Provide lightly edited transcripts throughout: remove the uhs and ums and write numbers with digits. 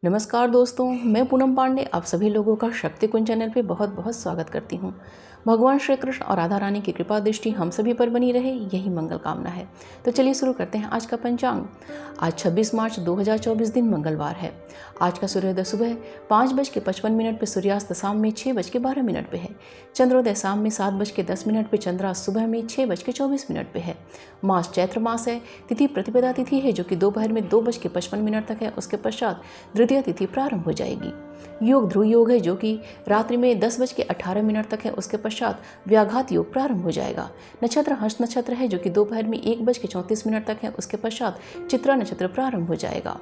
नमस्कार दोस्तों, मैं पूनम पांडे आप सभी लोगों का शक्ति कुंज चैनल पे बहुत बहुत स्वागत करती हूँ। भगवान श्री कृष्ण और राधा रानी की कृपा दृष्टि हम सभी पर बनी रहे, यही मंगल कामना है। तो चलिए शुरू करते हैं आज का पंचांग। आज 26 मार्च 2024 दिन मंगलवार है। आज का सूर्योदय सुबह 5:55 पे, सूर्यास्त शाम में 6:12 पे है। चंद्रोदय शाम में 7:10 पे, चंद्रास्त सुबह में 6:24 पे है। मास चैत्र मास है। तिथि प्रतिपदा तिथि है जो कि दोपहर में 2:55 तक है। उसके पश्चात द्वितीय तिथि प्रारंभ हो जाएगी। योग ध्रुव योग है जो कि रात्रि में 10:18 तक है। उसके पश्चात व्याघात योग प्रारंभ हो जाएगा। नक्षत्र हस्त नक्षत्र है जो कि दोपहर में 1:34 तक है। उसके पश्चात चित्रा नक्षत्र प्रारंभ हो जाएगा।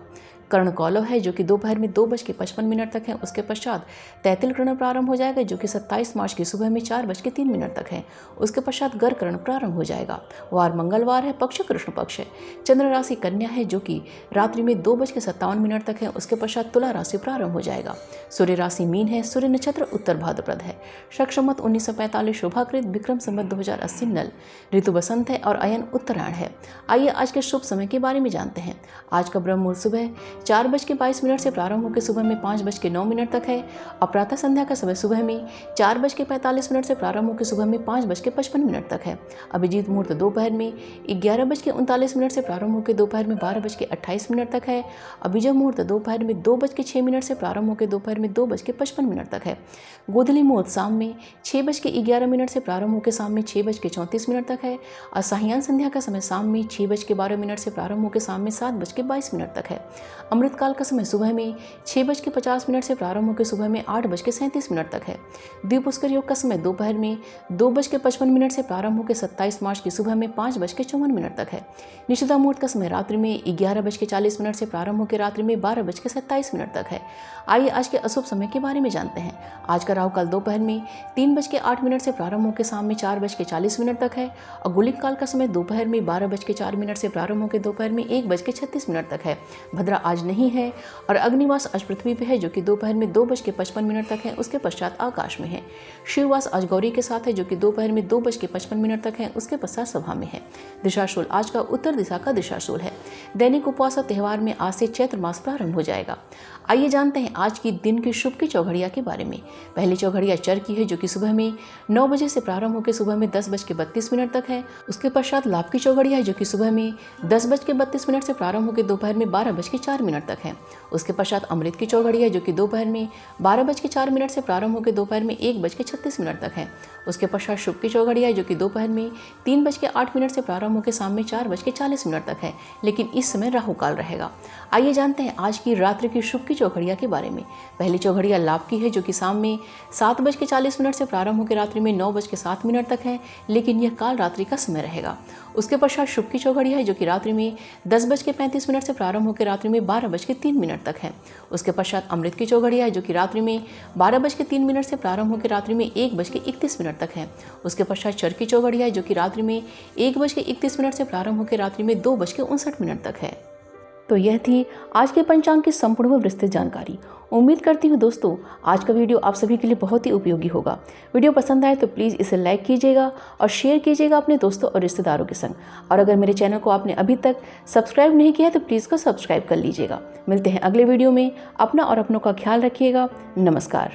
कर्ण कौलव है जो कि दोपहर में 2:55 तक है। उसके पश्चात तैतिल कर्ण प्रारंभ हो जाएगा जो कि 27 मार्च की सुबह में 4:03 तक है। उसके पश्चात गर कर्ण प्रारंभ हो जाएगा। वार मंगलवार है, पक्ष कृष्ण पक्ष है। चंद्र राशि कन्या है जो कि रात्रि में 2:57 तक है। उसके पश्चात तुला राशि प्रारंभ हो जाएगा। सूर्य राशि मीन है। सूर्य नक्षत्र उत्तर भाद्रपद है। शक 1945 शोभाकृत विक्रम संवत 2080 नल। ऋतु बसंत है और अयन उत्तरायण है। आइए आज के शुभ समय के बारे में जानते हैं। आज का ब्रह्म मुहूर्त सुबह 4:22 से प्रारंभ होकर सुबह में 5:09 तक है। और प्रातः संध्या का समय सुबह में 4:45 से प्रारंभ होकर सुबह में 5:55 तक है। अभिजीत मुहूर्त दोपहर में 11:39 से प्रारंभ होकर दोपहर में 12:28 तक है। अभिजय मुहूर्त दोपहर में 2:06 से प्रारंभ होकर दोपहर में 2:55 तक है। गोधूली मुहूर्त शाम में 6:11 से प्रारंभ होकर शाम में 6:34 तक है। और साहियान संध्या का समय शाम में 6:12 से प्रारंभ होकर शाम में 7:22 तक है। अमृतकाल का समय सुबह में 6:50 से प्रारंभ होकर सुबह में 8:37 तक है। द्विपुष्कर योग का समय दोपहर में 2:55 से प्रारंभ होकर 27 मार्च की सुबह में 5:54 तक है। निशिता मुहूर्त का समय रात्रि में 11:40 से प्रारंभ होकर रात्रि में 12:27 तक है। आइए आज के अशुभ समय के बारे में जानते हैं। आज का राहु काल दोपहर में 3:08 से प्रारंभ होकर शाम में 4:40 तक है। और गुलिक काल का समय दोपहर में 12:04 से प्रारंभ होकर दोपहर में 1:36 तक है। भद्रा आज नहीं है। और अग्निवास आज पृथ्वी पे है जो कि दोपहर में 2:55 तक है। उसके पश्चात आकाश में है। शिववास आज गौरी के साथ है जो कि दोपहर में 2:55 तक है। उसके पश्चात सभा में है। दिशाशूल आज का उत्तर दिशा का दिशाशूल है। दैनिक उपवास और त्यौहार में आज से चैत्र मास प्रारंभ हो जाएगा। आइए जानते हैं आज की दिन की शुभ की चौघड़िया के बारे में। पहली चौघड़िया चर की है जो कि सुबह में 9 बजे से प्रारंभ होकर सुबह में 10:32 तक है। उसके पश्चात लाभ की चौघड़िया है जो कि सुबह में 10:32 से प्रारंभ होकर दोपहर में 12:04 तक है। उसके पश्चात अमृत की चौघड़िया है जो कि दोपहर में 12:04 से प्रारंभ होकर दोपहर में 1:36 तक है। उसके पश्चात शुभ की चौघड़िया है जो कि दोपहर में 3:08 से प्रारंभ होकर शाम में 4:40 तक है। लेकिन इस समय राहु काल रहेगा। आइए जानते हैं आज की रात्रि की शुभ की चौघड़िया के बारे में। पहली चौघड़िया लाभ की है जो कि शाम में 7:40 से प्रारंभ होकर रात्रि में 9:07 तक है। लेकिन यह काल रात्रि का समय रहेगा। उसके पश्चात शुभ की चौघड़िया है जो कि रात्रि में 10:35 से प्रारंभ होकर रात्रि में 12:03 तक है। उसके पश्चात अमृत की चौघड़िया है जो कि रात्रि में 12:03 से प्रारंभ होकर रात्रि में 1:31 तक है। उसके पश्चात चर की चौघड़िया है जो कि रात्रि में 1:31 से प्रारंभ होकर रात्रि में 2:59 तक है। तो यह थी आज के पंचांग की संपूर्ण व विस्तृत जानकारी। उम्मीद करती हूँ दोस्तों आज का वीडियो आप सभी के लिए बहुत ही उपयोगी होगा। वीडियो पसंद आए तो प्लीज़ इसे लाइक कीजिएगा और शेयर कीजिएगा अपने दोस्तों और रिश्तेदारों के संग। और अगर मेरे चैनल को आपने अभी तक सब्सक्राइब नहीं किया है तो प्लीज़ को सब्सक्राइब कर लीजिएगा। मिलते हैं अगले वीडियो में। अपना और अपनों का ख्याल रखिएगा। नमस्कार।